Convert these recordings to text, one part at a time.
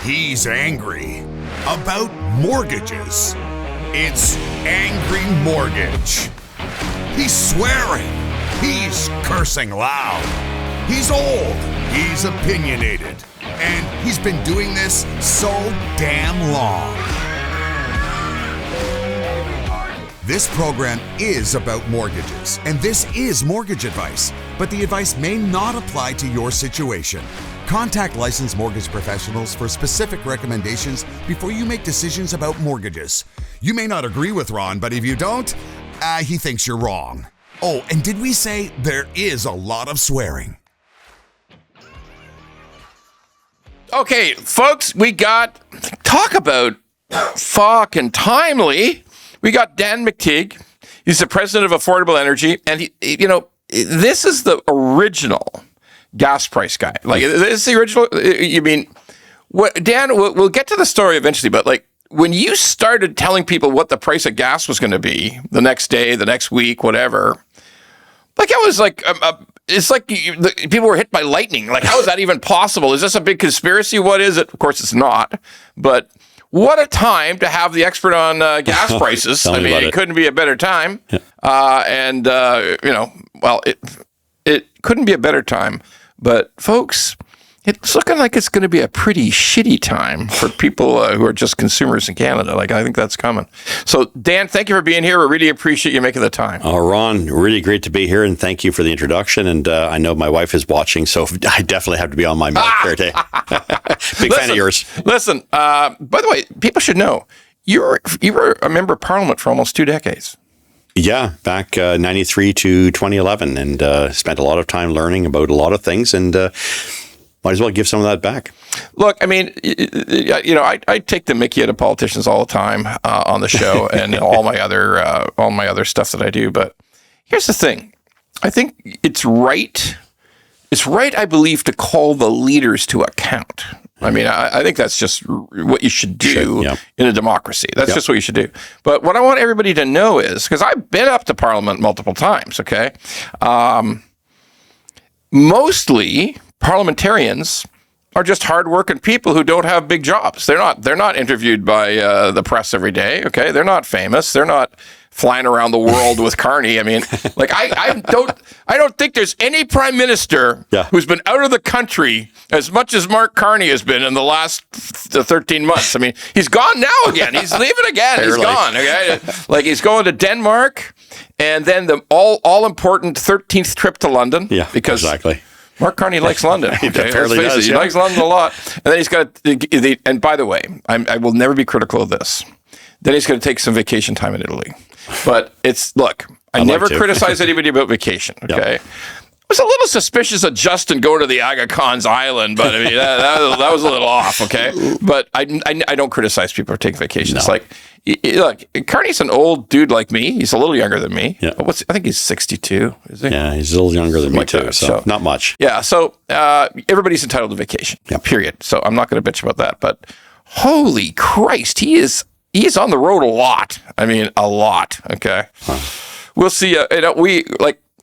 He's angry about mortgages. It's Angry Mortgage. He's swearing. He's cursing loud. He's old. He's opinionated. And he's been doing this so damn long. This program is about mortgages, and this is mortgage advice, but the advice may not apply to your situation. Contact licensed mortgage professionals for specific recommendations before you make decisions about mortgages. You may not agree with Ron, but if you don't, he thinks you're wrong. Oh, and did we say there is a lot of swearing? Okay, folks, we got, talk about fucking timely. We got Dan Mcteague. He's the president of Affordable Energy. And, this is the original gas price guy. Like, this is the original. You mean, what, Dan, we'll get to the story eventually, but like, when you started telling people what the price of gas was going to be the next day, the next week, whatever, like, it was like, it's like people were hit by lightning. Like, how is that even possible? Is this a big conspiracy? What is it? Of course, it's not. But what a time to have the expert on gas prices. I mean, it couldn't be a better time. Yeah. It couldn't be a better time. But folks, it's looking like it's going to be a pretty shitty time for people who are just consumers in Canada. Like, I think that's coming. So, Dan, thank you for being here. We really appreciate you making the time. Oh, Ron, really great to be here, and thank you for the introduction. And I know my wife is watching, so I definitely have to be on my milk here today. Big fan of yours. Listen, by the way, people should know, you were a member of Parliament for almost 2 decades. Yeah, back 93 to 2011, and spent a lot of time learning about a lot of things, and might as well give some of that back. Look, I mean, I take the mickey out of politicians all the time on the show and all my other stuff that I do. But here's the thing: I think it's right. It's right, I believe, to call the leaders to account. I mean, I think that's just what you should do in a democracy. That's just what you should do. But what I want everybody to know is, because I've been up to Parliament multiple times, okay? Mostly parliamentarians are just hardworking people who don't have big jobs. They're not interviewed by the press every day, okay? They're not famous. They're not flying around the world with Carney. I mean, like I don't think there's any prime minister who's been out of the country as much as Mark Carney has been in the last 13 months. I mean, he's gone now again. He's leaving again. He's gone. Okay, like he's going to Denmark, and then the all important 13th trip to London. Yeah, because exactly. Mark Carney likes London. Okay? Apparently does. He likes London a lot. And then he's got, and by the way, I will never be critical of this. Then he's going to take some vacation time in Italy. But I never criticize anybody about vacation, okay? I was a little suspicious of Justin going to the Aga Khan's island, but I mean, that was a little off, okay? But I don't criticize people for taking vacations. No. Like, look, Carney's an old dude like me. He's a little younger than me. Yeah. I think he's 62, is he? Yeah, he's a little younger than me too, so not much. Yeah, so everybody's entitled to vacation, period. So I'm not going to bitch about that. But holy Christ, he is on the road a lot. I mean, a lot, okay? We'll see.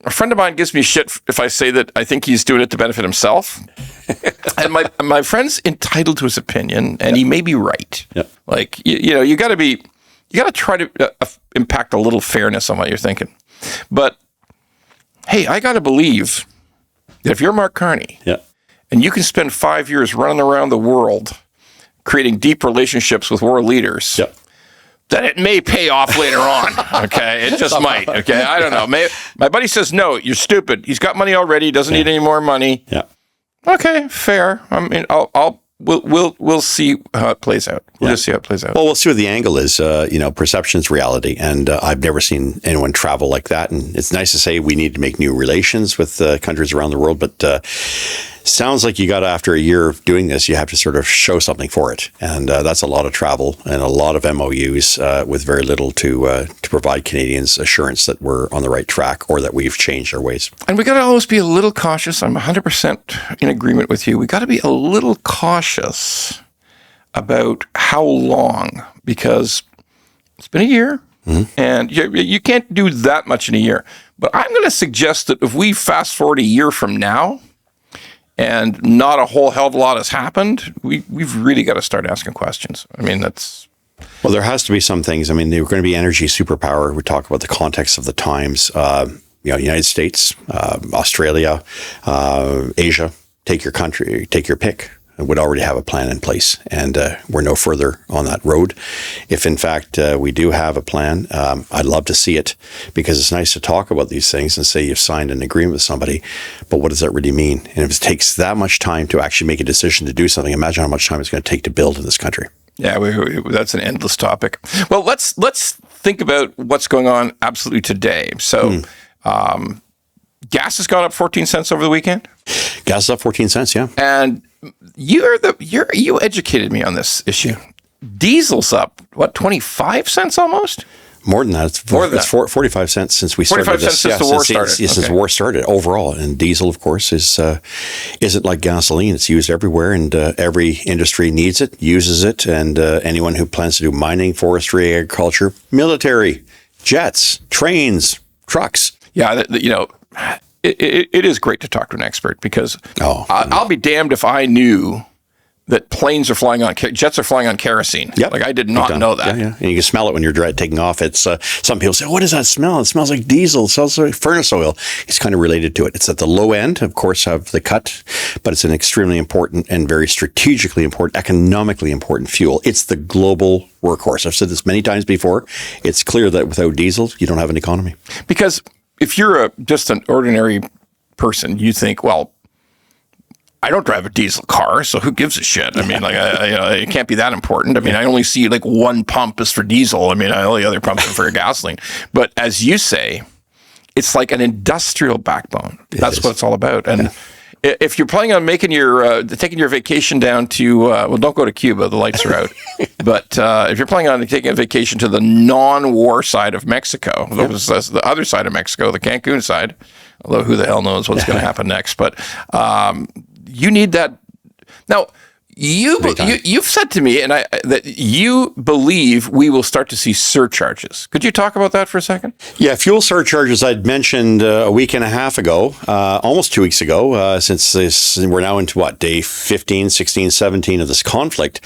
A friend of mine gives me shit if I say that I think he's doing it to benefit himself. And my friend's entitled to his opinion, and he may be right. Yep. Like, you got to try to impact a little fairness on what you're thinking. But, hey, I got to believe that if you're Mark Carney, and you can spend 5 years running around the world creating deep relationships with world leaders, then it may pay off later on, okay? It just might, okay? I don't know. My buddy says, no, you're stupid. He's got money already. He doesn't need any more money. Yeah. Okay, fair. I mean, we'll see how it plays out. We'll just see how it plays out. Well, we'll see what the angle is. Perception's reality, and I've never seen anyone travel like that. And it's nice to say we need to make new relations with countries around the world, but sounds like you got to, after a year of doing this, you have to sort of show something for it. And that's a lot of travel and a lot of MOUs with very little to provide Canadians assurance that we're on the right track or that we've changed our ways. And we got to always be a little cautious. I'm 100% in agreement with you. We got to be a little cautious about how long, because it's been a year and you can't do that much in a year. But I'm going to suggest that if we fast forward a year from now, and not a whole hell of a lot has happened, we've really got to start asking questions. I mean, Well, there has to be some things. I mean, they're going to be energy superpower. We talk about the context of the times. United States, Australia, Asia, take your pick. Would already have a plan in place, and we're no further on that road. If in fact we do have a plan, I'd love to see it, because it's nice to talk about these things and say you've signed an agreement with somebody, but what does that really mean? And if it takes that much time to actually make a decision to do something, imagine how much time it's going to take to build in this country. Yeah, that's an endless topic. Well, let's think about what's going on absolutely today. So, gas has gone up 14 cents over the weekend. Gas is up 14 cents, yeah. And you educated me on this issue. Diesel's up, what, 25 cents almost? More than that. It's 45 cents since we started 45 cents since the war started. Since the war started overall. And diesel, of course, isn't like gasoline. It's used everywhere, and every industry needs it, uses it. And anyone who plans to do mining, forestry, agriculture, military, jets, trains, trucks. Yeah, it is great to talk to an expert, because I'll be damned if I knew that planes are flying on, jets are flying on kerosene. Yep. Like, I did not know that. Yeah. And you can smell it when you're taking off. It's some people say, what does that smell? It smells like diesel. It smells like furnace oil. It's kind of related to it. It's at the low end, of course, of the cut, but it's an extremely important and very strategically important, economically important fuel. It's the global workhorse. I've said this many times before. It's clear that without diesel, you don't have an economy. Because if you're just an ordinary person, you think, well, I don't drive a diesel car, so who gives a shit? I mean, like, it can't be that important. I mean, I only see like one pump is for diesel. I mean, all the other pumps are for gasoline. But as you say, it's like an industrial backbone. That's what it's all about. And if you're planning on making taking your vacation down to, don't go to Cuba, the lights are out. But if you're planning on taking a vacation to the non-war side of Mexico, that's the other side of Mexico, the Cancun side, although who the hell knows what's going to happen next. But you need that. Now, you've said to me that you believe we will start to see surcharges. Could you talk about that for a second? Yeah, fuel surcharges I'd mentioned a week and a half ago, almost 2 weeks ago, since we're now into day 15, 16, 17 of this conflict.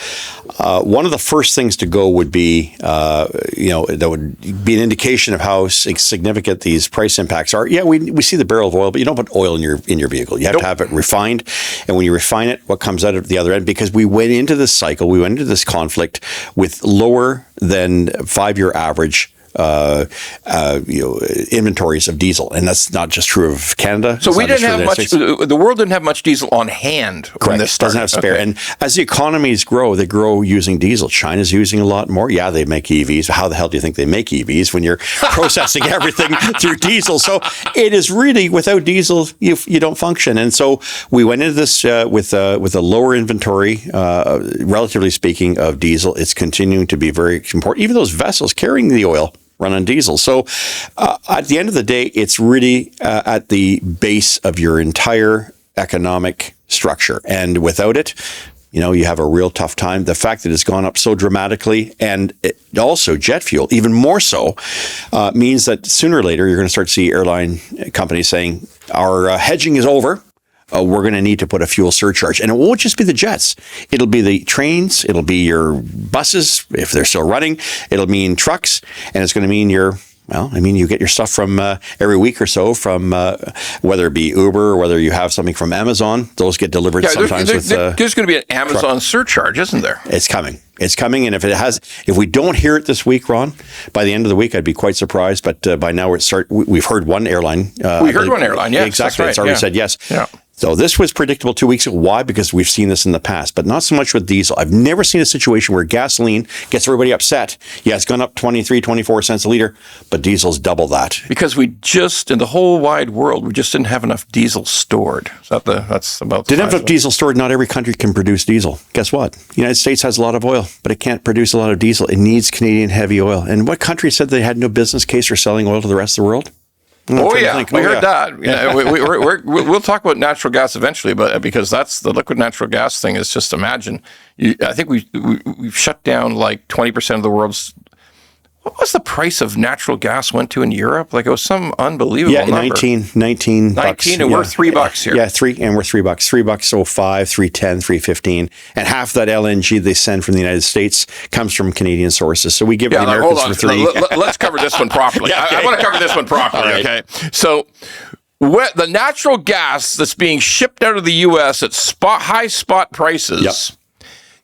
One of the first things to go would be, that would be an indication of how significant these price impacts are. Yeah, we see the barrel of oil, but you don't put oil in your vehicle. You have to have it refined, and when you refine it, what comes out of the other end? Because we went into this cycle, we went into this conflict with lower than 5-year average inventories of diesel, and that's not just true of Canada. So we didn't have much. The world didn't have much diesel on hand when this started. Doesn't have spare. Okay. And as the economies grow, they grow using diesel. China's using a lot more. Yeah, they make EVs. How the hell do you think they make EVs when you're processing everything through diesel? So it is really, without diesel, you don't function. And so we went into this with a lower inventory, relatively speaking, of diesel. It's continuing to be very important. Even those vessels carrying the oil run on diesel. So at the end of the day, it's really at the base of your entire economic structure. And without it, you have a real tough time. The fact that it's gone up so dramatically, and also jet fuel, even more so, means that sooner or later, you're going to start to see airline companies saying, our hedging is over. We're going to need to put a fuel surcharge. And it won't just be the jets. It'll be the trains. It'll be your buses, if they're still running. It'll mean trucks. And it's going to mean you get your stuff from every week or so from whether it be Uber or whether you have something from Amazon. Those get delivered sometimes there's going to be an Amazon surcharge, isn't there? It's coming. It's coming. And if we don't hear it this week, Ron, by the end of the week, I'd be quite surprised. But by now we've heard one airline. We heard one airline, yes. Exactly. Right. It's already said yes. Yeah. So this was predictable 2 weeks ago. Why? Because we've seen this in the past, but not so much with diesel. I've never seen a situation where gasoline gets everybody upset. Yeah, it's gone up 23, 24 cents a liter, but diesel's double that. Because in the whole wide world, we just didn't have enough diesel stored. That's about Didn't have enough diesel stored. Not every country can produce diesel. Guess what? The United States has a lot of oil, but it can't produce a lot of diesel. It needs Canadian heavy oil. And what country said they had no business case for selling oil to the rest of the world? We heard that. Yeah, we'll talk about natural gas eventually, but because that's the liquid natural gas thing is just imagine. I think we've shut down like 20% of the world's what was the price of natural gas went to in Europe? Like it was some unbelievable number. 19 bucks. And we're $3 here. Yeah, we're $3. $3.05, $3.10, $3.15. And half that LNG they send from the United States comes from Canadian sources. So we give the Americans for $3. Let's cover this one properly. I want to cover this one properly, right. Okay? So the natural gas that's being shipped out of the U.S. at high spot prices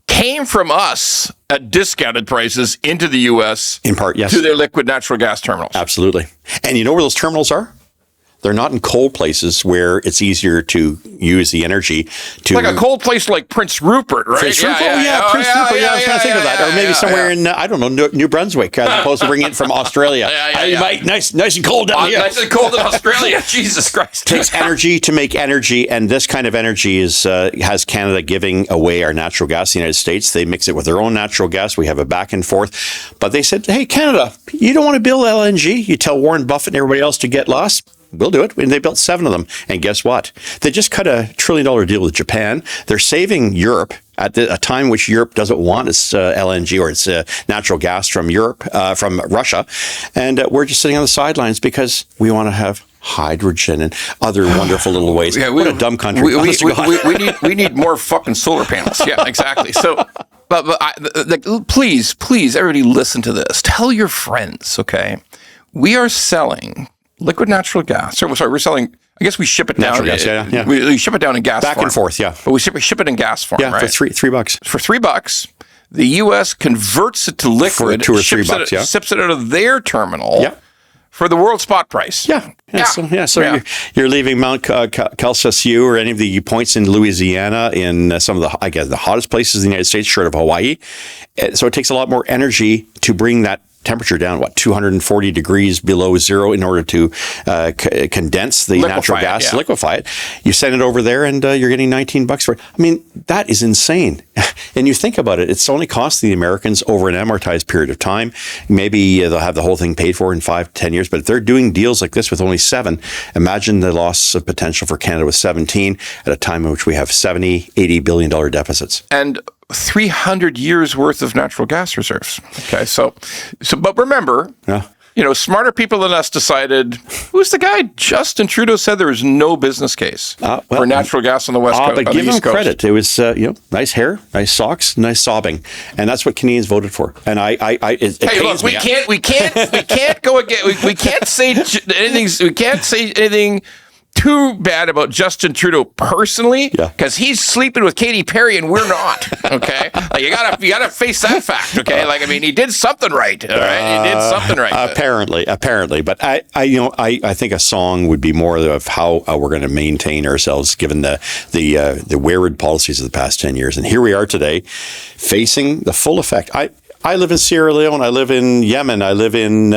came from us at discounted prices into the U.S. in part, yes, to their liquid natural gas terminals. Absolutely. And you know where those terminals are? They're not in cold places where it's easier to use the energy to... Like a cold place like Prince Rupert, right? Prince Rupert? Prince Rupert. I was going to think of that. Or maybe somewhere in, I don't know, New Brunswick, as opposed to bringing it from Australia. Nice and cold down here. Nice and cold in Australia. Jesus Christ. Takes energy to make energy, and this kind of energy has Canada giving away our natural gas to the United States. They mix it with their own natural gas. We have a back and forth. But they said, hey, Canada, you don't want to build LNG? You tell Warren Buffett and everybody else to get lost? We'll do it. And they built 7 of them. And guess what? They just cut $1 trillion deal with Japan. They're saving Europe at a time which Europe doesn't want its LNG or its natural gas from from Russia. And we're just sitting on the sidelines because we want to have hydrogen and other wonderful little ways. What a dumb country. We need more fucking solar panels. Yeah, exactly. So, please, everybody listen to this. Tell your friends, okay? We are selling liquid natural gas. Sorry, we're selling. I guess we ship it down. Natural gas, We ship it down in gas form. Back and forth, yeah. But we ship it in gas form, right? For $3. For $3, the U.S. converts it to liquid, for $2 or $3, ships it out of their terminal for the world spot price. So you're leaving Mount Calcasieu or any of the points in Louisiana in some of the hottest places in the United States, short of Hawaii. So it takes a lot more energy to bring that temperature down, 240 degrees below zero in order to condense the natural gas, liquefy it. You send it over there and you're getting $19 for it. I mean, that is insane. And you think about it, it's only costing the Americans over an amortized period of time. Maybe they'll have the whole thing paid for in 5 to 10 years, but if they're doing deals like this with only 7, imagine the loss of potential for Canada with 17 at a time in which we have $70-80 billion deficits. And 300 years worth of natural gas reserves. Okay, so but remember, smarter people than us decided. Who's the guy? Justin Trudeau said there was no business case for natural gas on the West Coast. But give him credit. It was nice hair, nice socks, nice sobbing, and that's what Canadians voted for. And we can't go again. We can't say anything. We can't say anything too bad about Justin Trudeau personally, because he's sleeping with Katy Perry and we're not. Okay, like you gotta face that fact. Okay, he did something right. All right, he did something right. Apparently, but I think a song would be more of how we're going to maintain ourselves given the wayward policies of the past 10 years, and here we are today, facing the full effect. I live in Sierra Leone. I live in Yemen. I live in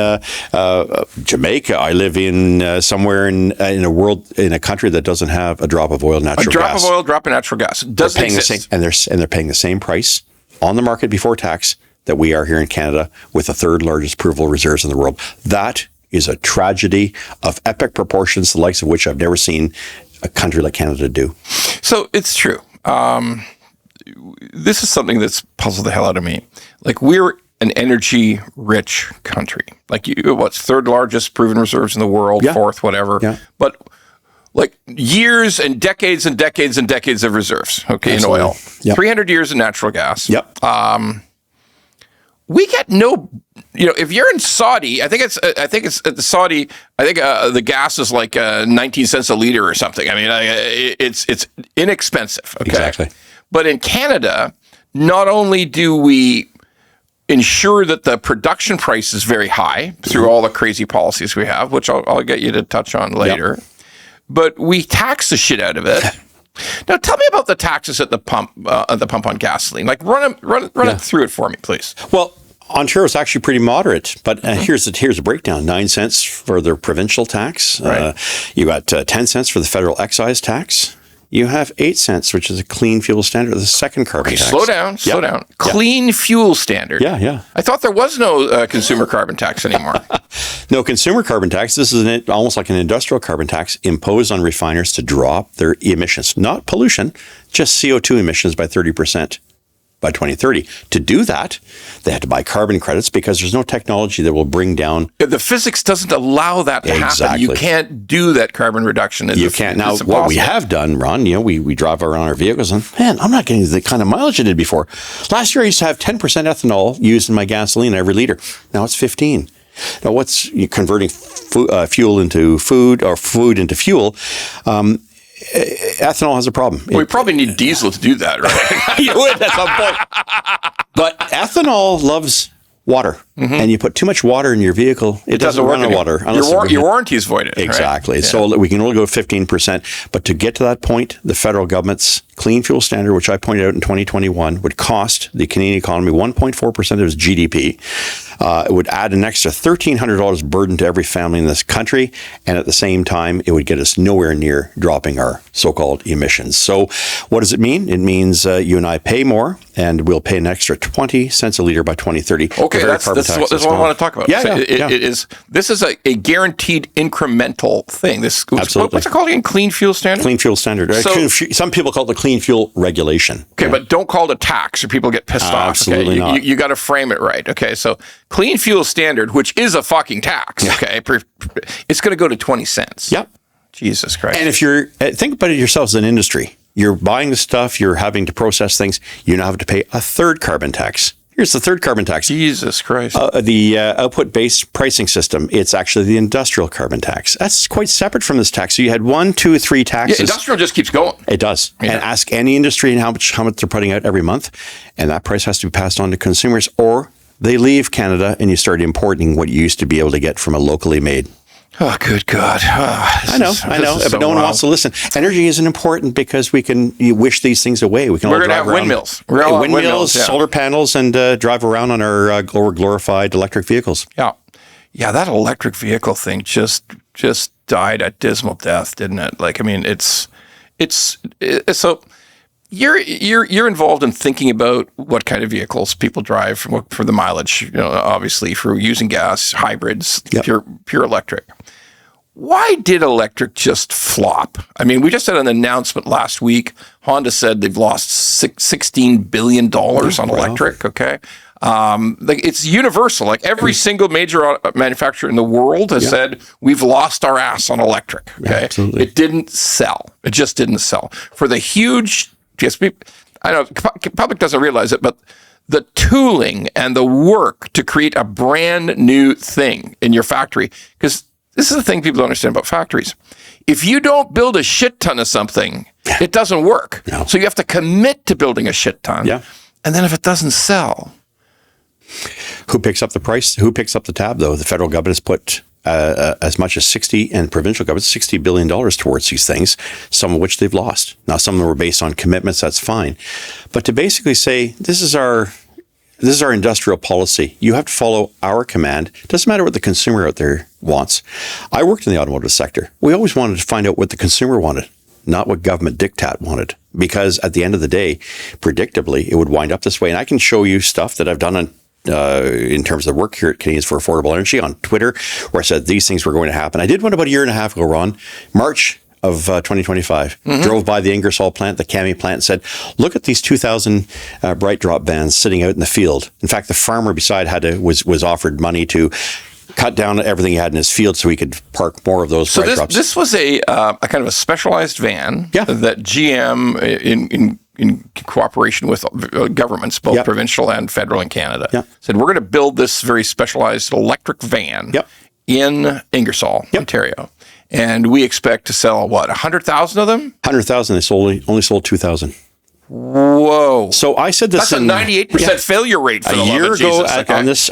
Jamaica. I live in somewhere in a country that doesn't have a drop of oil, natural gas. A drop of oil, drop of natural gas. Doesn't exist. They're paying the same price on the market before tax that we are here in Canada, with the 3rd largest provable reserves in the world. That is a tragedy of epic proportions, the likes of which I've never seen a country like Canada do. So it's true. This is something that's puzzled the hell out of me. We're an energy-rich country. What's 3rd largest proven reserves in the world, 4th, whatever. Yeah. But years and decades and decades and decades of reserves. Okay, absolutely. In oil. Yep. 300 years in natural gas. Yep. We get no. If you're in Saudi, I think it's the Saudi. I think the gas is 19 cents a liter or something. I mean, it's inexpensive. Okay? Exactly. But in Canada, not only do we ensure that the production price is very high through all the crazy policies we have, which I'll get you to touch on later, but we tax the shit out of it. Now, tell me about the taxes at the pump on gasoline. Run it through it for me, please. Well, Ontario's actually pretty moderate, but here's the breakdown: 9 cents for the provincial tax. Right. You got 10 cents for the federal excise tax. You have 8 cents, which is a clean fuel standard, the second carbon tax. Slow down. Clean fuel standard. Yeah. I thought there was no consumer carbon tax anymore. No consumer carbon tax. This is almost like an industrial carbon tax imposed on refiners to drop their emissions, not pollution, just CO2 emissions by 30%. by 2030. To do that, they had to buy carbon credits because there's no technology that will bring down. The physics doesn't allow that to happen. You can't do that carbon reduction. You can't. Now, what we have done, Ron, we drive around our vehicles and, man, I'm not getting the kind of mileage I did before. Last year, I used to have 10% ethanol used in my gasoline every liter. Now it's 15. Now, what's converting fuel into food or food into fuel? Ethanol has a problem. We probably need diesel to do that, right? You would at some point. But ethanol loves water, and you put too much water in your vehicle, it doesn't run on water. Your warranty is voided. Exactly. Right? So we can only go 15%. But to get to that point, the federal government's clean fuel standard, which I pointed out in 2021, would cost the Canadian economy 1.4% of its GDP. It would add an extra $1,300 burden to every family in this country. And at the same time, it would get us nowhere near dropping our so-called emissions. So what does it mean? It means you and I pay more, and we'll pay an extra 20 cents a liter by 2030. Okay, that's what I want to talk about. This is a guaranteed incremental thing. Absolutely. What's it called again? Clean fuel standard? Clean fuel standard. So, some people call it the clean fuel regulation. Okay, but don't call it a tax or people get pissed off. Absolutely not. You got to frame it right. Okay, so clean fuel standard, which is a fucking tax, okay, it's going to go to 20 cents. Yep. Jesus Christ. And if think about it yourself as an industry, you're buying the stuff, you're having to process things, you now have to pay a third carbon tax. Here's the third carbon tax. Jesus Christ. The output-based pricing system, it's actually the industrial carbon tax. That's quite separate from this tax. So you had 1, 2, 3 taxes. Yeah, industrial just keeps going. It does. Yeah. And ask any industry how much they're putting out every month. And that price has to be passed on to consumers, or they leave Canada and you start importing what you used to be able to get from a locally made. Oh, good God. I know, but no one wants to listen. Energy isn't important because you wish these things away. We're going to have windmills. We're all windmills, solar panels, and drive around on our glorified electric vehicles. Yeah. Yeah, that electric vehicle thing just died a dismal death, didn't it? Like, I mean, it's so you're involved in thinking about what kind of vehicles people drive for the mileage, obviously for using gas, hybrids, pure electric. Why did electric just flop? I mean, we just had an announcement last week. Honda said they've lost $16 billion on electric, okay? It's universal. Like every single major manufacturer in the world has said, we've lost our ass on electric, okay? Absolutely. It didn't sell. It just didn't sell. For the huge... I know the public doesn't realize it, but the tooling and the work to create a brand new thing in your factory, because this is the thing people don't understand about factories. If you don't build a shit ton of something, it doesn't work. No. So you have to commit to building a shit ton. Yeah. And then if it doesn't sell... Who picks up the price? Who picks up the tab, though? The federal government has put as much as 60 and provincial governments, $60 billion towards these things, some of which they've lost. Now, some of them were based on commitments. That's fine. But to basically say, this is our industrial policy. You have to follow our command. It doesn't matter what the consumer out there wants. I worked in the automotive sector. We always wanted to find out what the consumer wanted, not what government diktat wanted. Because at the end of the day, predictably, it would wind up this way. And I can show you stuff that I've done in terms of the work here at Canadians for Affordable Energy on Twitter, where I said these things were going to happen. I did one about a year and a half ago, Ron, March of 2025. Drove by the Ingersoll plant, the Cami plant, and said, look at these 2,000 bright drop vans sitting out in the field. In fact, the farmer beside was offered money to cut down everything he had in his field so he could park more of those bright drops. This was a kind of a specialized van that GM in cooperation with governments, both provincial and federal in Canada, said, we're going to build this very specialized electric van in Ingersoll, Ontario. And we expect to sell, 100,000 of them? 100,000. They only sold 2,000. Whoa. So I said this That's a 98% failure rate for a year ago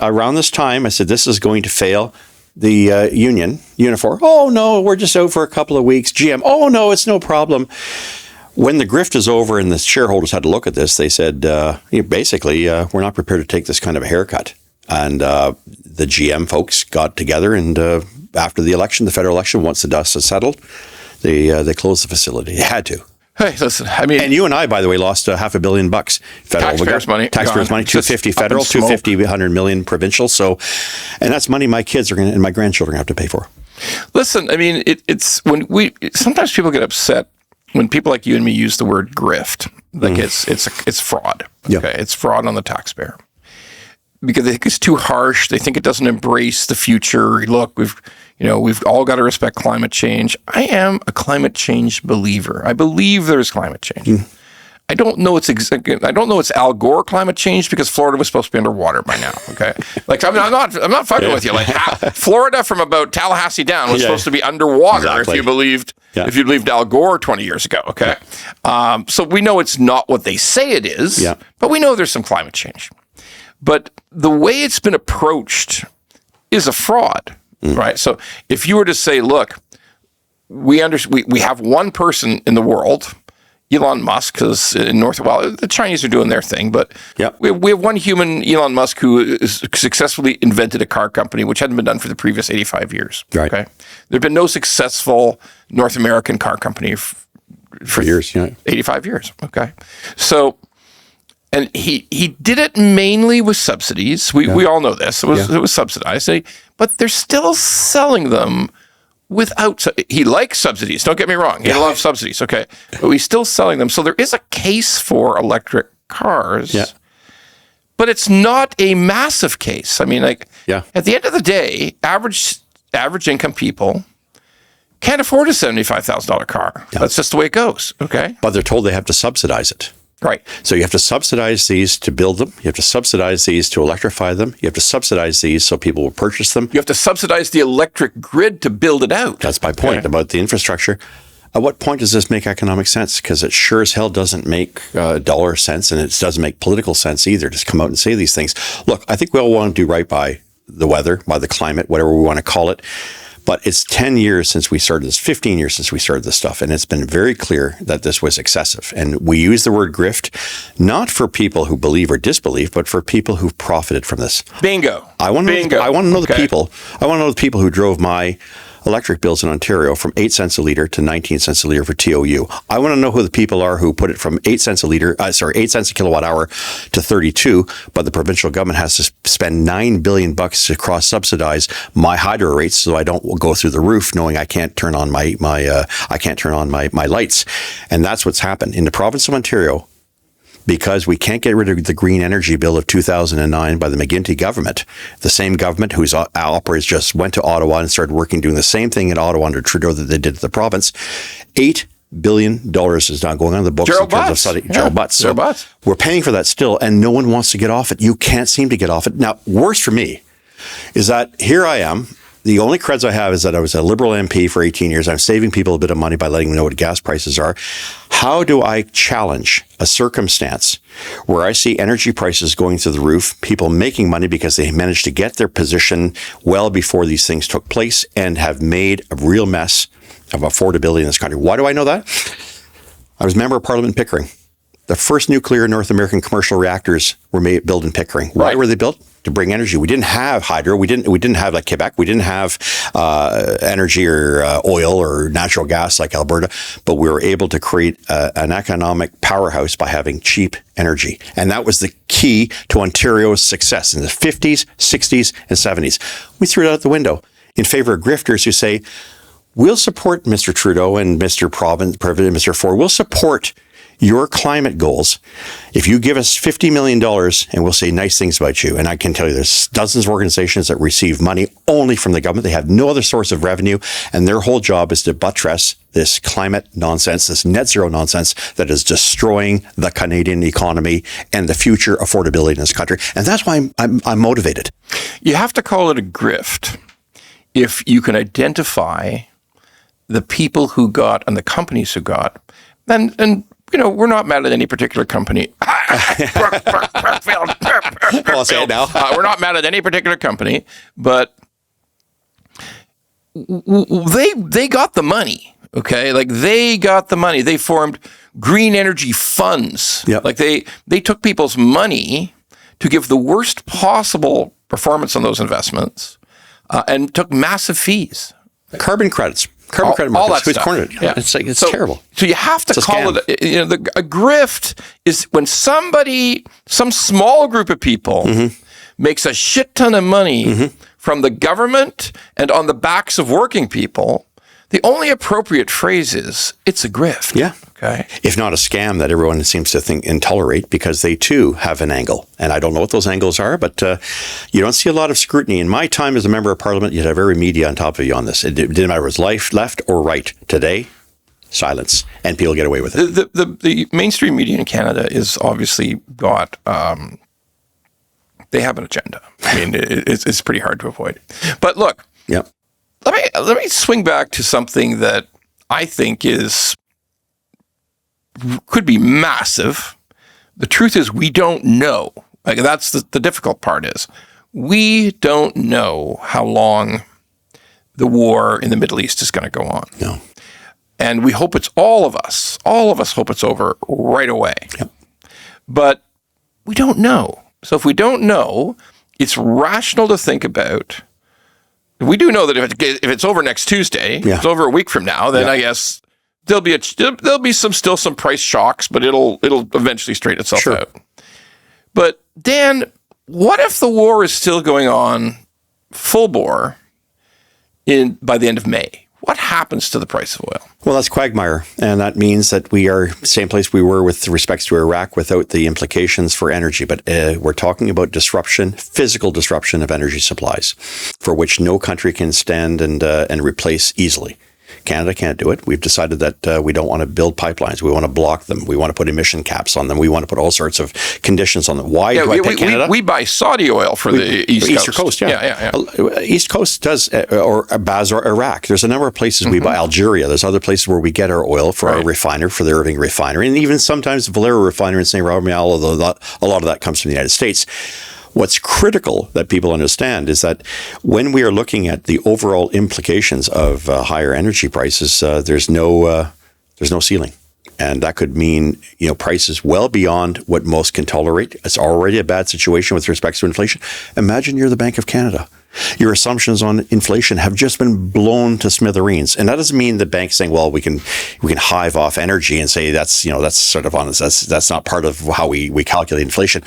around this time. I said, this is going to fail. The Unifor, oh no, we're just out for a couple of weeks. GM, oh no, it's no problem. When the grift is over and the shareholders had to look at this, they said, basically, we're not prepared to take this kind of a haircut. And the GM folks got together, and after the election, the federal election, once the dust has settled, they closed the facility. They had to. Hey, listen, I mean... And you and I, by the way, lost $500 million federal. Taxpayers' money. Taxpayers' money, $250 federal, $250, $100 million provincial. So, and that's money my kids and my grandchildren have to pay for. Listen, I mean, it's when sometimes people get upset when people like you and me use the word grift. Like it's fraud. Okay, it's fraud on the taxpayer because they think it's too harsh. They think it doesn't embrace the future. Look, we've all got to respect climate change. I am a climate change believer. I believe there's climate change. I don't know it's Al Gore climate change because Florida was supposed to be underwater by now. Okay, like I'm not fucking with you. Like Florida from about Tallahassee down was supposed to be underwater if you believed Al Gore 20 years ago. Okay, so we know it's not what they say it is, but we know there's some climate change. But the way it's been approached is a fraud, right? So if you were to say, look, we have one person in the world. Elon Musk, because the Chinese are doing their thing, but we have one human, Elon Musk, who has successfully invented a car company, which hadn't been done for the previous 85 years. Right. Okay, there have been no successful North American car company for years, 85 years. Okay, so, and he did it mainly with subsidies. We all know this. It was subsidized, but they're still selling them. He likes subsidies. Don't get me wrong. He loves subsidies. Okay. But he's still selling them. So there is a case for electric cars, but it's not a massive case. I mean, at the end of the day, average income people can't afford a $75,000 car. That's just the way it goes. Okay. But they're told they have to subsidize it. Right. So you have to subsidize these to build them. You have to subsidize these to electrify them. You have to subsidize these so people will purchase them. You have to subsidize the electric grid to build it out. That's my point about the infrastructure. At what point does this make economic sense? Because it sure as hell doesn't make dollar sense, and it doesn't make political sense either to come out and say these things. Look, I think we all want to do right by the weather, by the climate, whatever we want to call it. But it's 10 years since we started this, 15 years since we started this stuff. And it's been very clear that this was excessive. And we use the word grift, not for people who believe or disbelieve, but for people who've profited from this. Bingo. I want to know the people. I want to know the people who drove my electric bills in Ontario from 8 cents a litre to 19 cents a litre for TOU. I want to know who the people are who put it from 8 cents a kilowatt hour to 32, but the provincial government has to spend $9 billion to cross-subsidize my hydro rates so I don't go through the roof knowing I can't turn on my lights. And that's what's happened. In the province of Ontario, because we can't get rid of the green energy bill of 2009 by the Mcteague government, the same government whose operators just went to Ottawa and started doing the same thing in Ottawa under Trudeau that they did to the province. $8 billion is now going on the books Gerald in terms of Gerald Butts. So we're paying for that still, and no one wants to get off it. You can't seem to get off it. Now, worse for me is that here I am. The only creds I have is that I was a Liberal MP for 18 years. I'm saving people a bit of money by letting them know what gas prices are. How do I challenge a circumstance where I see energy prices going through the roof, people making money because they managed to get their position well before these things took place and have made a real mess of affordability in this country? Why do I know that? I was a member of Parliament in Pickering. The first nuclear North American commercial reactors were built in Pickering. Why were they built? To bring energy. We didn't have hydro. We didn't have like Quebec. We didn't have energy or oil or natural gas like Alberta. But we were able to create an economic powerhouse by having cheap energy. And that was the key to Ontario's success in the 50s, 60s, and 70s. We threw it out the window in favor of grifters who say, we'll support Mr. Trudeau and Mr. President, Mr. Ford. We'll support your climate goals if you give us $50 million and we'll say nice things about you. And I can tell you there's dozens of organizations that receive money only from the government. They have no other source of revenue, and their whole job is to buttress this climate nonsense, this net zero nonsense that is destroying the Canadian economy and the future affordability in this country. And that's why I'm motivated. You have to call it a grift if you can identify the people who got and the companies who got, and we're not mad at any particular company. I'll say it now. We're not mad at any particular company, but they got the money. Okay, like they got the money. They formed green energy funds. Yep. Like they took people's money to give the worst possible performance on those investments, and took massive fees. Carbon credits. Carbon credit markets. All that stuff. Cornered it. Yeah. It's terrible. So you have to call it, a grift is when some small group of people makes a shit ton of money from the government and on the backs of working people. The only appropriate phrase is, it's a grift. Yeah. Okay. If not a scam that everyone seems to think and tolerate, because they too have an angle. And I don't know what those angles are, but you don't see a lot of scrutiny. In my time as a member of parliament, you'd have every media on top of you on this. It didn't matter if it was left or right. Today, silence, and people get away with it. The mainstream media in Canada is obviously got, they have an agenda. I mean, it's pretty hard to avoid. But look, yeah. Let me swing back to something that I think could be massive. The truth is we don't know. Like, that's the difficult part is we don't know how long the war in the Middle East is going to go on. No. And we hope all of us hope it's over right away. Yep. But we don't know. So if we don't know, it's rational to think about. We do know that if it's over next Tuesday, if it's over a week from now, then I guess there'll be still some price shocks, but it'll eventually straighten itself out. But Dan, what if the war is still going on full bore by the end of May? What happens to the price of oil? Well, that's quagmire. And that means that we are same place we were with respects to Iraq without the implications for energy. But we're talking about disruption, physical disruption of energy supplies, for which no country can stand and replace easily. Canada can't do it. We've decided that we don't want to build pipelines. We want to block them. We want to put emission caps on them. We want to put all sorts of conditions on them. Why do I pick Canada? We buy Saudi oil for the East Coast. Yeah. East Coast does, or Baz or Iraq. There's a number of places we buy. Algeria. There's other places where we get our oil for our refiner, for the Irving refinery, and even sometimes the Valero refinery in St. Robert, although a lot of that comes from the United States. What's critical that people understand is that when we are looking at the overall implications of higher energy prices, there's no ceiling. And that could mean, prices well beyond what most can tolerate. It's already a bad situation with respect to inflation. Imagine you're the Bank of Canada. Your assumptions on inflation have just been blown to smithereens. And that doesn't mean the bank's saying, well, we can hive off energy and say that's sort of on us. That's not part of how we calculate inflation.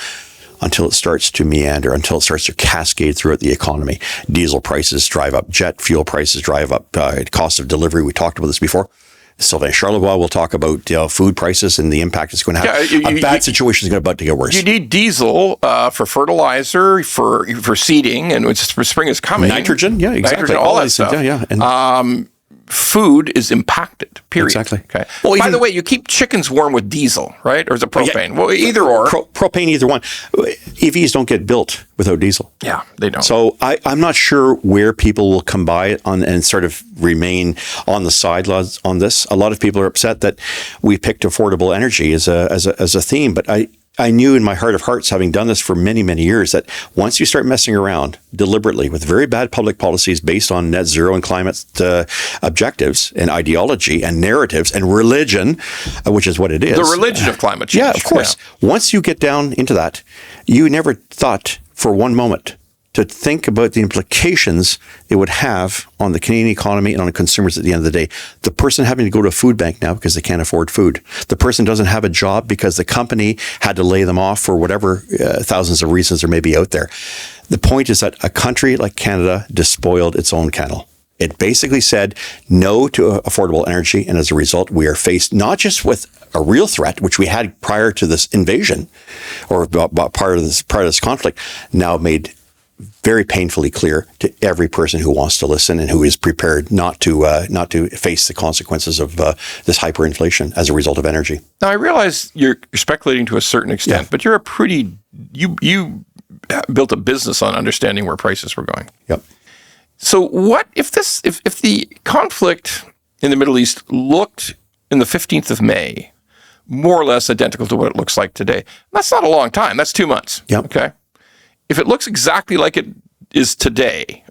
Until it starts to meander, until it starts to cascade throughout the economy. Diesel prices drive up, jet fuel prices drive up, cost of delivery. We talked about this before. Sylvain Charlevoix will talk about food prices and the impact it's going to have. A bad situation is about to get worse. You need diesel for fertilizer, for seeding, and spring is coming. Nitrogen, yeah, exactly. All that stuff. Yeah. And food is impacted, period. Exactly. Okay. Well, by the way, you keep chickens warm with diesel, right? Or is it propane? Yeah. Well, either or. Propane, either one. EVs don't get built without diesel. Yeah, they don't. So I'm not sure where people will come by and sort of remain on the sidelines on this. A lot of people are upset that we picked affordable energy as a theme, but I knew in my heart of hearts, having done this for many, many years, that once you start messing around deliberately with very bad public policies based on net zero and climate objectives and ideology and narratives and religion, which is what it is. The religion of climate change. Yeah, of course. Yeah. Once you get down into that, you never thought for one moment to think about the implications it would have on the Canadian economy and on consumers at the end of the day. The person having to go to a food bank now because they can't afford food. The person doesn't have a job because the company had to lay them off for whatever thousands of reasons there may be out there. The point is that a country like Canada despoiled its own cattle. It basically said no to affordable energy, and as a result, we are faced not just with a real threat, which we had prior to this invasion or part of this conflict, now made very painfully clear to every person who wants to listen and who is prepared not to face the consequences of this hyperinflation as a result of energy. Now, I realize you're speculating to a certain extent, but you're you built a business on understanding where prices were going. Yep. So what if the conflict in the Middle East looked in the 15th of May more or less identical to what it looks like today? That's not a long time. That's 2 months. Yep. Okay. If it looks exactly like it is today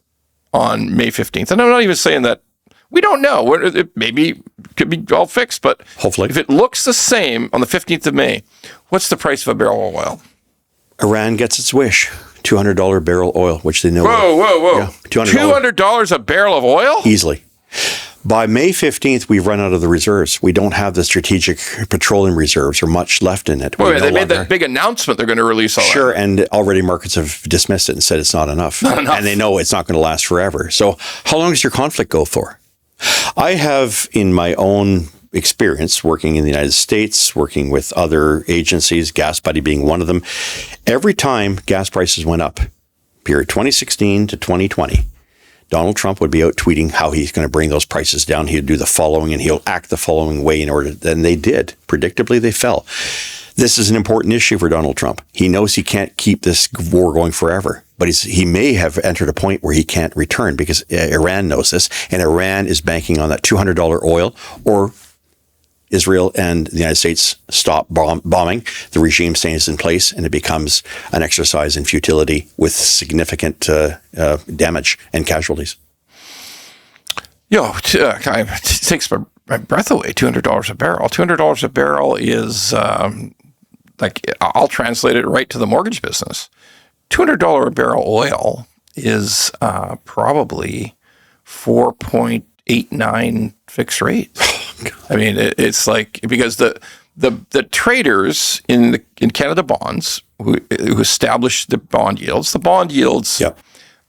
on May 15th, and I'm not even saying that we don't know, it maybe could be all fixed, but hopefully, if it looks the same on the 15th of May, what's the price of a barrel of oil? Iran gets its wish. $200 barrel oil, which they know. Whoa. Yeah, $200 a barrel of oil? Easily. By May 15th, we've run out of the reserves. We don't have the strategic petroleum reserves or much left in it. They made that big announcement they're going to release all that. Sure, and already markets have dismissed it and said it's not enough. And they know it's not going to last forever. So how long does your conflict go for? I have in my own experience working in the United States, working with other agencies, Gas Buddy being one of them. Every time gas prices went up, period 2016 to 2020, Donald Trump would be out tweeting how he's going to bring those prices down. He'd do the following and he'll act the following way in order. And they did. Predictably, they fell. This is an important issue for Donald Trump. He knows he can't keep this war going forever, but he may have entered a point where he can't return because Iran knows this, and Iran is banking on that $200 oil, or Israel and the United States stop bombing, the regime stays in place, and it becomes an exercise in futility with significant damage and casualties. It takes my breath away. $200 a barrel. $200 a barrel is I'll translate it right to the mortgage business. $200 a barrel oil is probably 4.89 fixed rate. I mean, it's like, because the traders in Canada bonds who establish the bond yields Yep.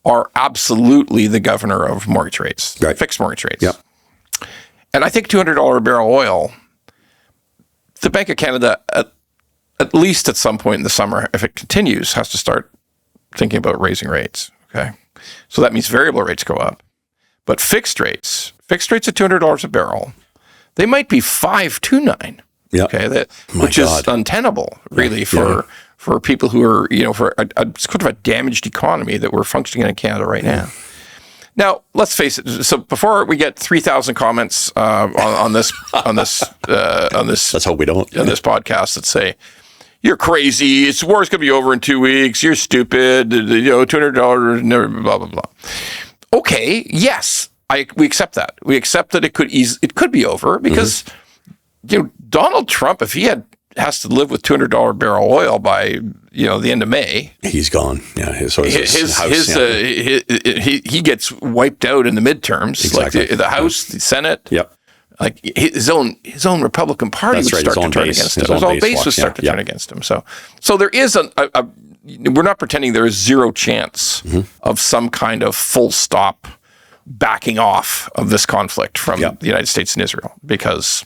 are absolutely the governor of mortgage rates, right. Fixed mortgage rates. Yep. And I think $200 a barrel oil, the Bank of Canada, at least at some point in the summer, if it continues, has to start thinking about raising rates. Okay, so that means variable rates go up, but fixed rates at $200 a barrel, they might be 5.29. Yeah. Okay, which is untenable, really, for people who are, for a sort of a damaged economy that we're functioning in Canada right now. Now, let's face it. So before we get 3,000 comments on this, let's hope we don't. On this podcast that say, "You're crazy. This war's going to be over in 2 weeks. You're stupid. $200, never, blah blah blah." Okay, yes, we accept that. We accept that it could be over because Donald Trump, if he has to live with $200 barrel oil by the end of May, he's gone. Yeah, he gets wiped out in the midterms. Exactly. Like the House, the Senate. Yep. Like his own Republican Party would start to turn against him. His own base would start to turn against him. So there is we're not pretending there is zero chance of some kind of full stop backing off of this conflict from the United States and Israel, because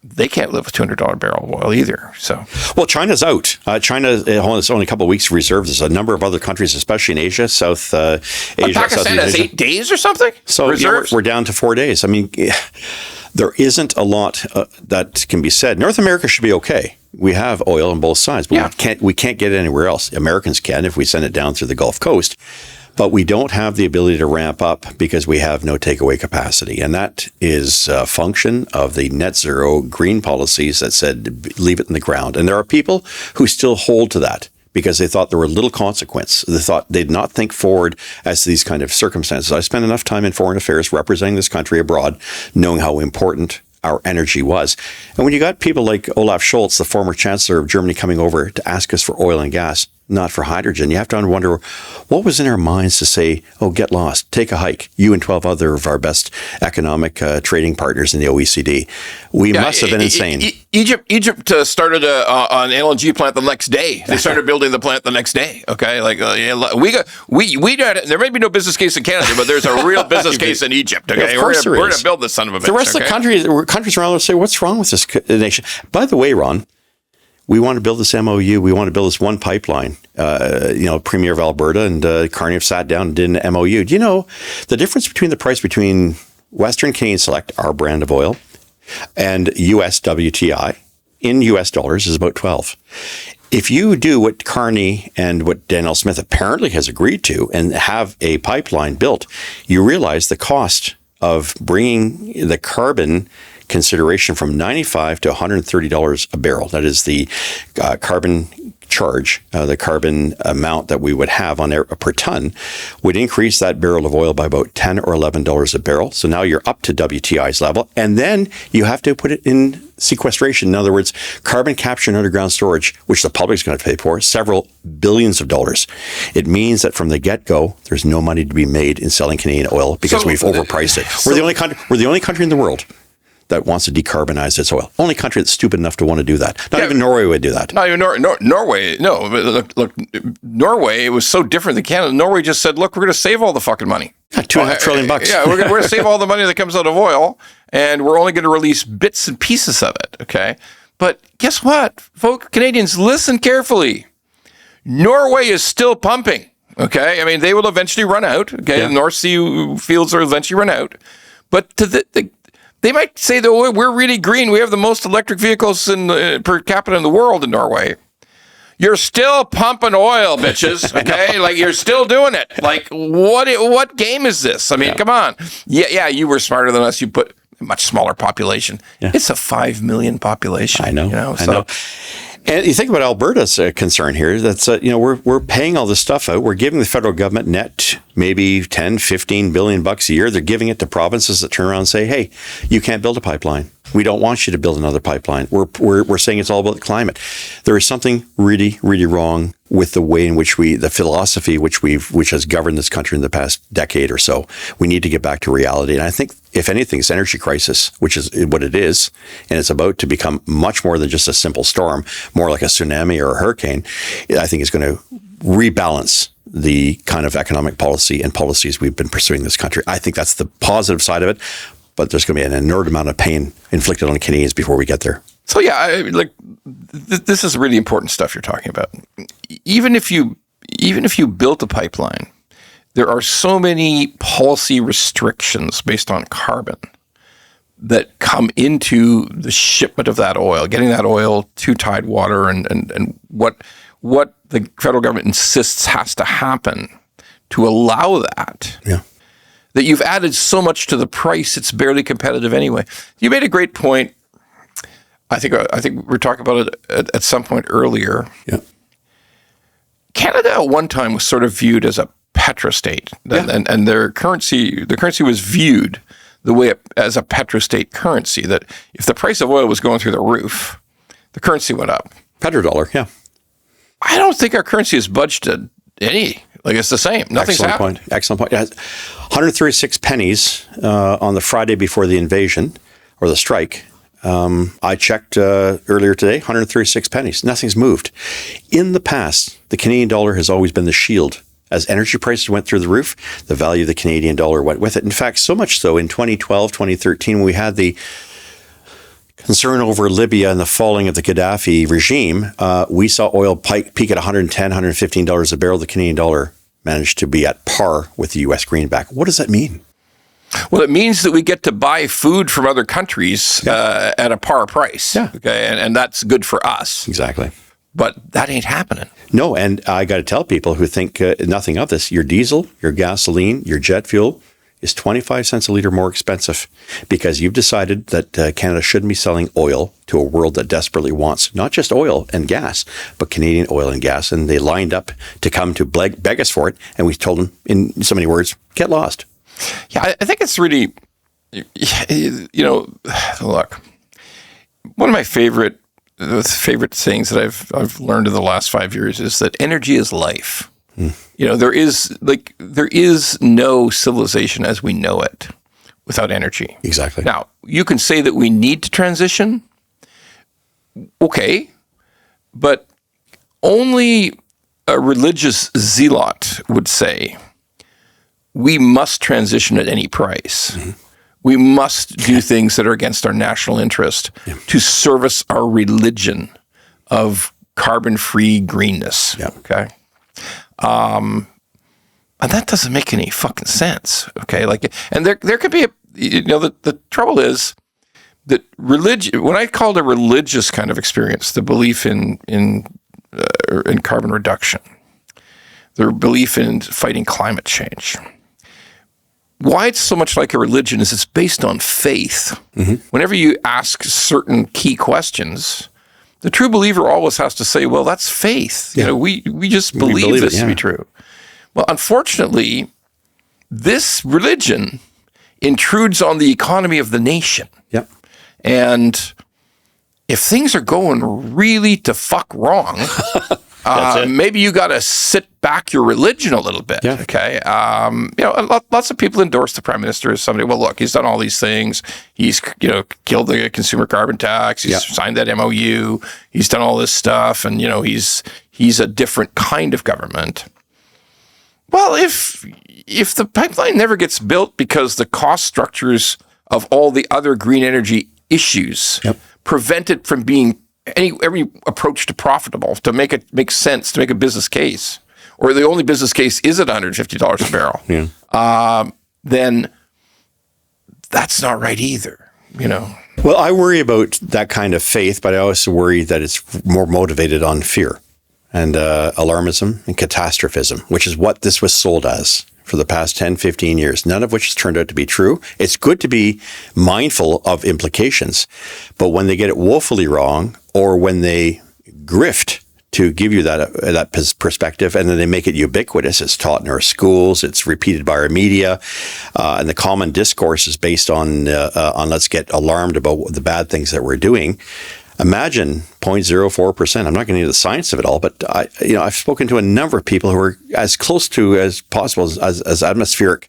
they can't live with $200 barrel of oil either. So, well, China's out. China has only a couple of weeks reserved. There's a number of other countries, especially in Asia, South Asia. Pakistan has 8 days or something. So we're down to 4 days. I mean, there isn't a lot that can be said. North America should be okay. We have oil on both sides, but we can't get it anywhere else. Americans can if we send it down through the Gulf Coast. But we don't have the ability to ramp up because we have no takeaway capacity. And that is a function of the net zero green policies that said leave it in the ground. And there are people who still hold to that because they thought there were little consequence. They thought they'd not think forward as to these kind of circumstances. I spent enough time in foreign affairs representing this country abroad, knowing how important our energy was. And when you got people like Olaf Scholz, the former chancellor of Germany, coming over to ask us for oil and gas, not for hydrogen, you have to wonder what was in our minds to say, oh, get lost, take a hike, you and 12 other of our best economic trading partners in the OECD. We must have been insane. Egypt started an LNG plant the next day. They started building the plant the next day. Okay, we there may be no business case in Canada, but there's a real business case in Egypt. Okay, we're going to build this son of a bitch. The rest of the countries around us say, what's wrong with this nation? By the way, Ron, we want to build this MOU. We want to build this one pipeline. Premier of Alberta and Carney have sat down and did an MOU. Do you know the difference between the price between Western Canadian Select, our brand of oil, and US WTI in US dollars is about 12. If you do what Carney and what Danielle Smith apparently has agreed to and have a pipeline built, you realize the cost of bringing the carbon consideration from $95 to $130 a barrel. That is the carbon charge, the carbon amount that we would have on there per ton, would increase that barrel of oil by about $10 or $11 a barrel. So now you're up to WTI's level, and then you have to put it in sequestration. In other words, carbon capture and underground storage, which the public's going to pay for, several billions of dollars. It means that from the get-go, there's no money to be made in selling Canadian oil because we've overpriced it. We're the only country in the world that wants to decarbonize its oil. Only country that's stupid enough to want to do that. Not even Norway would do that. Not even Norway. No, but look, Norway, it was so different than Canada. Norway just said, look, we're going to save all the fucking money. Yeah, $2.5 trillion bucks. Yeah, we're going to save all the money that comes out of oil, and we're only going to release bits and pieces of it, okay? But guess what, folks, Canadians, listen carefully. Norway is still pumping, okay? I mean, they will eventually run out, okay? Yeah. The North Sea fields will eventually run out. But they might say that we're really green. We have the most electric vehicles per capita in the world in Norway. You're still pumping oil, bitches, okay? Like, you're still doing it. Like, what game is this? I mean, come on. Yeah, you were smarter than us. You put a much smaller population. Yeah. It's a 5 million population. I know. I know. And you think about Alberta's concern here. That's we're paying all this stuff out. We're giving the federal government net maybe 10, 15 billion bucks a year. They're giving it to provinces that turn around and say, "Hey, you can't build a pipeline. We don't want you to build another pipeline." We're saying it's all about the climate. There is something really, really wrong with the way in which the philosophy which has governed this country in the past decade or so. We need to get back to reality. And I think, if anything, it's energy crisis, which is what it is, and it's about to become much more than just a simple storm, more like a tsunami or a hurricane. I think it's going to rebalance the kind of economic policy and policies we've been pursuing in this country. I think that's the positive side of it, but there's going to be an inordinate amount of pain inflicted on Canadians before we get there. So yeah, this is really important stuff you're talking about. Even if you built a pipeline, there are so many policy restrictions based on carbon that come into the shipment of that oil, getting that oil to Tidewater, and what the federal government insists has to happen to allow that. Yeah. That you've added so much to the price, it's barely competitive anyway. You made a great point. I think we were talking about it at some point earlier. Yeah. Canada at one time was sort of viewed as a petrostate, and their currency was viewed the way as a petrostate currency. That if the price of oil was going through the roof, the currency went up. Petrodollar, yeah. I don't think our currency has budged any. Like, it's the same. Nothing's happened. Excellent point. It has 136 pennies on the Friday before the invasion or the strike. I checked earlier today, 136 pennies. Nothing's moved. In the past, the Canadian dollar has always been the shield. As energy prices went through the roof, the value of the Canadian dollar went with it. In fact, so much so in 2012, 2013, when we had the concern over Libya and the falling of the Gaddafi regime, we saw oil peak at $110, $115 a barrel. The Canadian dollar managed to be at par with the U.S. greenback. What does that mean? Well, it means that we get to buy food from other countries at a par price. Yeah. Okay, and that's good for us. Exactly. But that ain't happening. No, and I got to tell people who think nothing of this, your diesel, your gasoline, your jet fuel is 25 cents a litre more expensive because you've decided that Canada shouldn't be selling oil to a world that desperately wants not just oil and gas, but Canadian oil and gas. And they lined up to come to beg us for it. And we told them in so many words, get lost. Yeah, I think it's really, look, one of my favorite things that I've learned in the last 5 years is that energy is life. There is no civilization as we know it without energy. Exactly. Now, you can say that we need to transition. Okay. But only a religious zealot would say we must transition at any price. Mm-hmm. We must do things that are against our national interest to service our religion of carbon-free greenness. Yeah. Okay. And that doesn't make any fucking sense. Okay. And there could be the trouble is that religion, when I called a religious kind of experience, the belief in carbon reduction, the belief in fighting climate change, why it's so much like a religion is it's based on faith. Mm-hmm. Whenever you ask certain key questions, the true believer always has to say, well, that's faith. Yeah. We just believe this to be true. Well, unfortunately, this religion intrudes on the economy of the nation. Yep. And if things are going really to fuck wrong, That's it. maybe you got to sit back your religion a little bit. Yeah. Okay. Lots of people endorse the prime minister as somebody. Well, look, he's done all these things. He's killed the consumer carbon tax. He's signed that MOU. He's done all this stuff, and he's a different kind of government. Well, if the pipeline never gets built because the cost structures of all the other green energy issues prevent it from being every approach to profitable, to make it make sense, to make a business case, or the only business case is at $150 a barrel, then that's not right either, Well, I worry about that kind of faith, but I also worry that it's more motivated on fear and alarmism and catastrophism, which is what this was sold as for the past 10, 15 years, none of which has turned out to be true. It's good to be mindful of implications, but when they get it woefully wrong, or when they grift to give you that perspective, and then they make it ubiquitous, it's taught in our schools, it's repeated by our media, and the common discourse is based on let's get alarmed about the bad things that we're doing. Imagine 0.04%. I'm not getting into the science of it all, but I've spoken to a number of people who are as close to as possible as atmospheric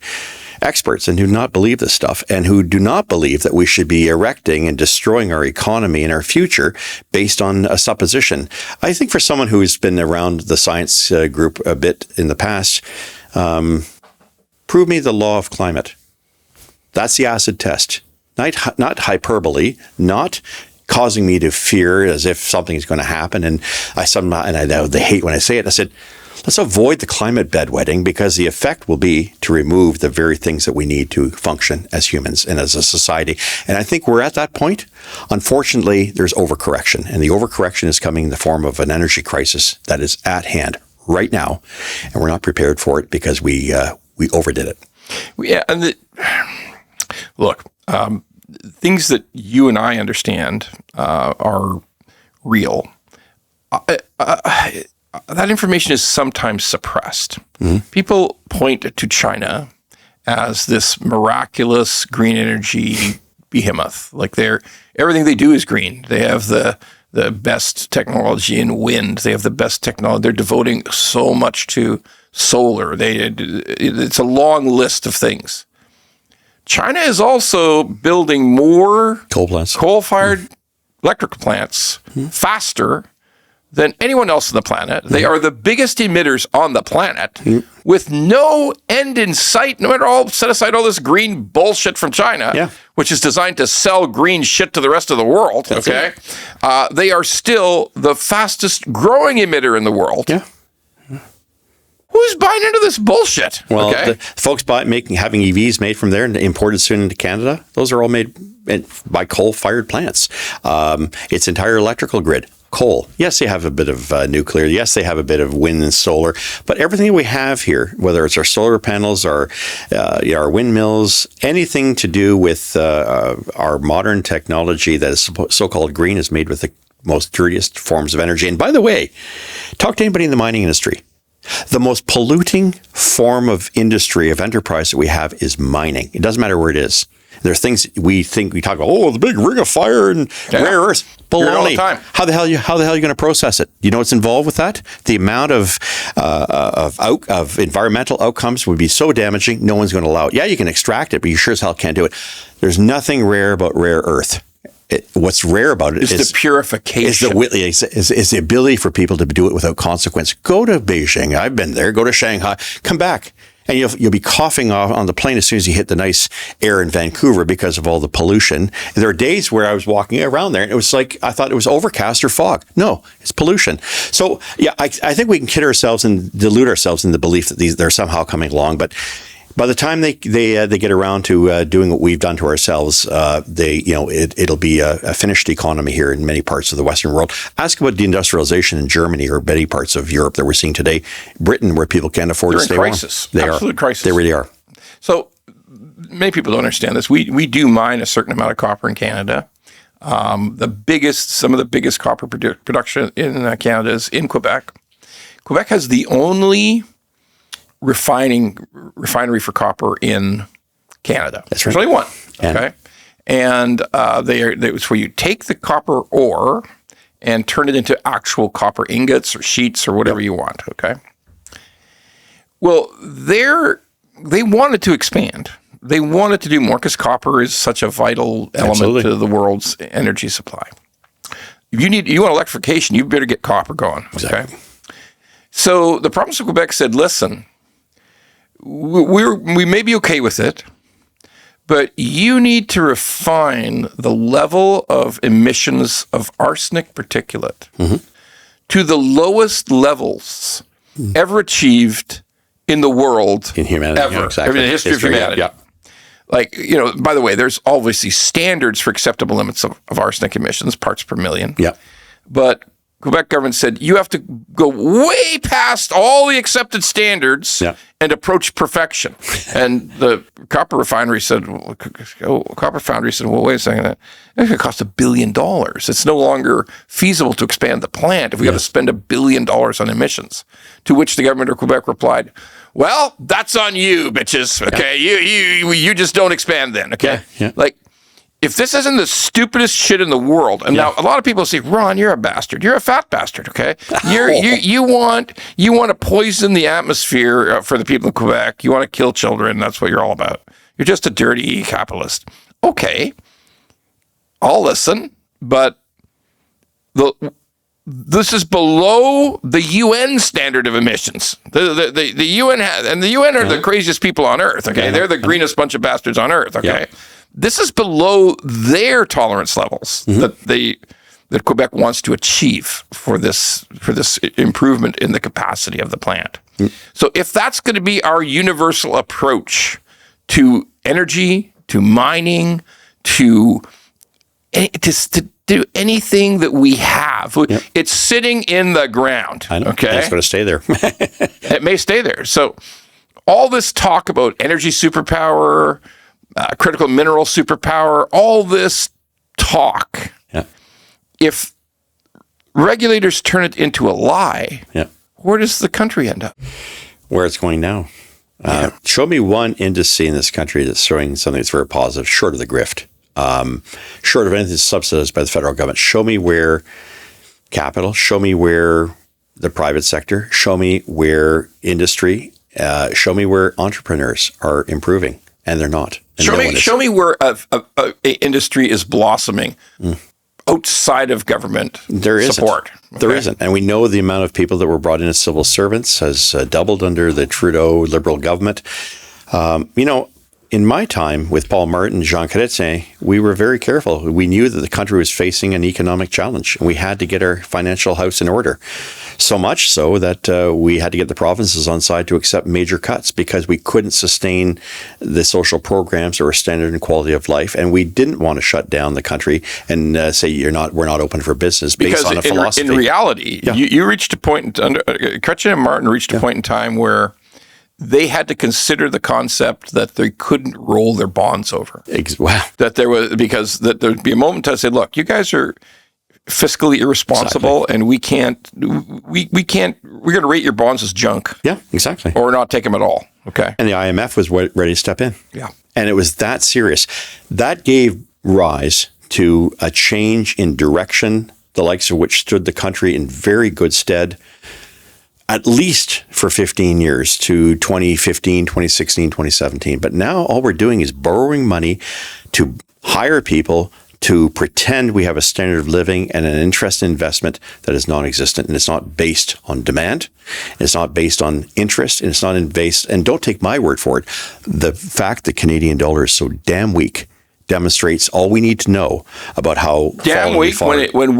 experts and do not believe this stuff, and who do not believe that we should be erecting and destroying our economy and our future based on a supposition. I think for someone who's been around the science group a bit in the past, prove me the law of climate. That's the acid test. Not hyperbole, not causing me to fear as if something's going to happen. And I know they hate when I say it. I said, let's avoid the climate bedwetting, because the effect will be to remove the very things that we need to function as humans and as a society. And I think we're at that point. Unfortunately, there's overcorrection, and the overcorrection is coming in the form of an energy crisis that is at hand right now, and we're not prepared for it because we overdid it. Yeah, and look. Things that you and I understand are real. That information is sometimes suppressed. Mm-hmm. People point to China as this miraculous green energy behemoth. Like everything they do is green. They have the best technology in wind. They have the best technology. They're devoting so much to solar. It's a long list of things. China is also building more coal-fired electrical plants faster than anyone else on the planet. They are the biggest emitters on the planet with no end in sight. No matter set aside all this green bullshit from China, which is designed to sell green shit to the rest of the world. They are still the fastest growing emitter in the world. Yeah. Who's buying into this bullshit? Well, the folks having EVs made from there and imported soon into Canada, those are all made by coal-fired plants. Its entire electrical grid, coal. Yes, they have a bit of nuclear. Yes, they have a bit of wind and solar. But everything we have here, whether it's our solar panels, our windmills, anything to do with our modern technology that is so-called green, is made with the most dirtiest forms of energy. And by the way, talk to anybody in the mining industry. The most polluting form of industry, of enterprise that we have is mining. It doesn't matter where it is. There are things we talk about, the big ring of fire and rare earths. Baloney. How the hell are you going to process it? You know what's involved with that? The amount of environmental outcomes would be so damaging, no one's going to allow it. Yeah, you can extract it, but you sure as hell can't do it. There's nothing rare about rare earth. What's rare about it is the purification. Is the ability for people to do it without consequence. Go to Beijing. I've been there. Go to Shanghai. Come back. And you'll be coughing off on the plane as soon as you hit the nice air in Vancouver because of all the pollution. There are days where I was walking around there and it was like I thought it was overcast or fog. No, it's pollution. So yeah, I think we can kid ourselves and delude ourselves in the belief that they're somehow coming along, but by the time they get around to doing what we've done to ourselves, it'll be a finished economy here in many parts of the Western world. Ask about deindustrialization in Germany or many parts of Europe that we're seeing today. Britain, where people can't afford to stay warm. They're in absolute crisis. They really are. So many people don't understand this. We do mine a certain amount of copper in Canada. Some of the biggest copper production in Canada is in Quebec. Quebec has the only refinery for copper in Canada. That's right. There's only one. Okay. And it's where you take the copper ore and turn it into actual copper ingots or sheets or whatever you want, okay? Well, they wanted to expand. They wanted to do more because copper is such a vital element to the world's energy supply. If you want electrification, you better get copper going, okay? Exactly. So the province of Quebec said, listen, we may be okay with it, but you need to refine the level of emissions of arsenic particulate to the lowest levels ever achieved in the world. In humanity, ever. yeah, exactly. In the history of humanity. Yeah. Like, by the way, there's obviously standards for acceptable limits of arsenic emissions, parts per million. Yeah. But Quebec government said you have to go way past all the accepted standards and approach perfection. And the copper refinery said, Copper Foundry said, well, wait a second, it could cost $1 billion. It's no longer feasible to expand the plant if we got to spend $1 billion on emissions. To which the government of Quebec replied, well, that's on you, bitches. Okay, you just don't expand then. Okay, like if this isn't the stupidest shit in the world, and now a lot of people say, Ron, you're a bastard. You're a fat bastard. Okay, you want to poison the atmosphere for the people of Quebec. You want to kill children. That's what you're all about. You're just a dirty capitalist. Okay, I'll listen, but this is below the UN standard of emissions. The UN and the UN are the craziest people on earth. Okay, they're the greenest bunch of bastards on earth. Okay, this is below their tolerance levels that Quebec wants to achieve for this improvement in the capacity of the plant. So if that's going to be our universal approach to energy, to mining, to do anything that we have. It's sitting in the ground. I know. Okay, It's going to stay there. It may stay there. So all this talk about energy superpower, critical mineral superpower, all this talk, if regulators turn it into a lie, where does the country end up? Where it's going now. Show me one industry in this country that's showing something that's very positive, short of the grift. Short of anything subsidized by the federal government. Show me where capital, show me where the private sector, show me where industry, show me where entrepreneurs are improving, and they're not. And show me where a industry is blossoming outside of government support. There isn't. And we know the amount of people that were brought in as civil servants has doubled under the Trudeau Liberal government. In my time with Paul Martin and Jean Chrétien, we were very careful. We knew that the country was facing an economic challenge, and we had to get our financial house in order. So much so that we had to get the provinces on side to accept major cuts because we couldn't sustain the social programs or standard and quality of life, and we didn't want to shut down the country and say we're not open for business based on a philosophy. In reality, you reached a point. Chrétien and Martin reached a point in time where they had to consider the concept that they couldn't roll their bonds over. Wow. That there'd be a moment to say, look, you guys are fiscally irresponsible, and we're going to rate your bonds as junk. Yeah, exactly. Or not take them at all. Okay. And the IMF was ready to step in. Yeah. And it was that serious. That gave rise to a change in direction, the likes of which stood the country in very good stead, at least for 15 years to 2015, 2016, 2017. But now all we're doing is borrowing money to hire people to pretend we have a standard of living and an interest in investment that is non-existent, and it's not based on demand. It's not based on interest, and it's not based, and don't take my word for it. The fact the Canadian dollar is so damn weak demonstrates all we need to know about how damn weak when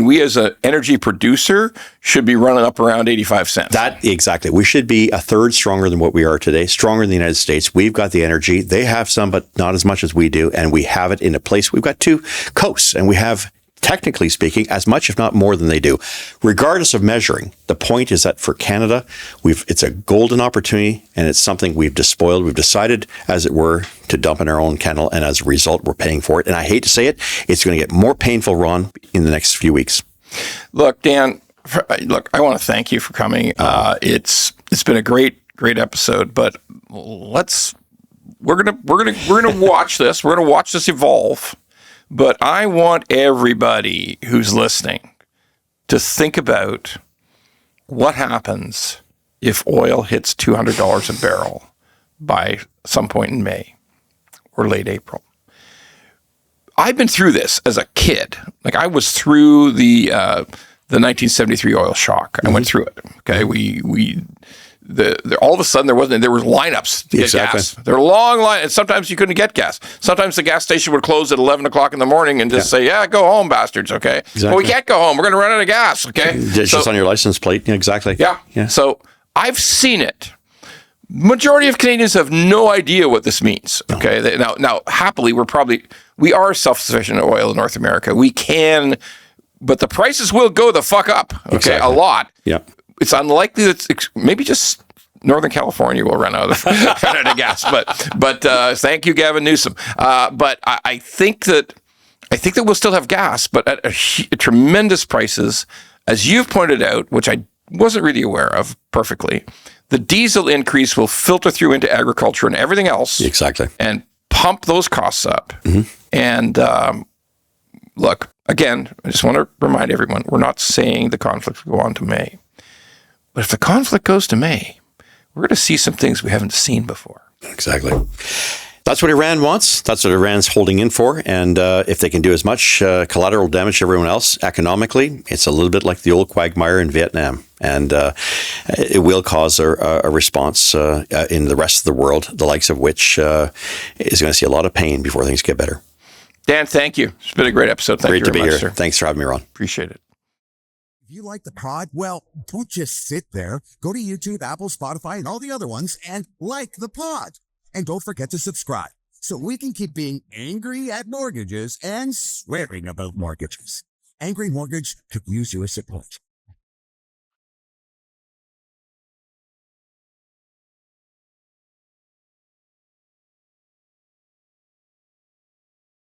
we as an energy producer should be running up around 85 cents. That exactly. We should be a third stronger than what we are today, stronger than the United States. We've got the energy. They have some, but not as much as we do. And we have it in a place. We've got two coasts, and we have, technically speaking, as much, if not more than they do. Regardless of measuring, the point is that for Canada, it's a golden opportunity, and it's something we've despoiled. We've decided, as it were, to dump in our own kennel, and as a result, we're paying for it. And I hate to say it, it's going to get more painful, Ron, in the next few weeks. Look, Dan, I want to thank you for coming. It's been a great episode, but we're gonna watch this. We're gonna watch this evolve. But I want everybody who's listening to think about what happens if oil hits $200 a barrel by some point in May or late April. I've been through this as a kid. Like, I was through the 1973 oil shock. I went through it. Okay, all of a sudden there was lineups to get gas. There were long lines, and sometimes you couldn't get gas. Sometimes the gas station would close at 11 o'clock in the morning and just say, "Yeah, go home, bastards." Okay, well, we can't go home. We're going to run out of gas. Okay, it's just on your license plate. Yeah, exactly. Yeah. So I've seen it. Majority of Canadians have no idea what this means. Okay, now happily we are self-sufficient in oil in North America. We can, but the prices will go the fuck up. Okay, a lot. Yeah. It's unlikely that maybe just Northern California will run out of gas. But thank you, Gavin Newsom. But I think that we'll still have gas, but at tremendous prices, as you've pointed out, which I wasn't really aware of perfectly. The diesel increase will filter through into agriculture and everything else. Exactly. And pump those costs up. And look, again, I just want to remind everyone, we're not saying the conflict will go on to May. But if the conflict goes to May, we're going to see some things we haven't seen before. Exactly. That's what Iran wants. That's what Iran's holding in for. And if they can do as much collateral damage to everyone else economically, it's a little bit like the old quagmire in Vietnam. And it will cause a response in the rest of the world, the likes of which is going to see a lot of pain before things get better. Dan, thank you. It's been a great episode. Thank you very much, sir. Great to be here. Thanks for having me, Ron. Appreciate it. If you like the pod, well, don't just sit there. Go to YouTube, Apple, Spotify, and all the other ones and like the pod. And don't forget to subscribe so we can keep being angry at mortgages and swearing about mortgages. Angry Mortgage could use your support.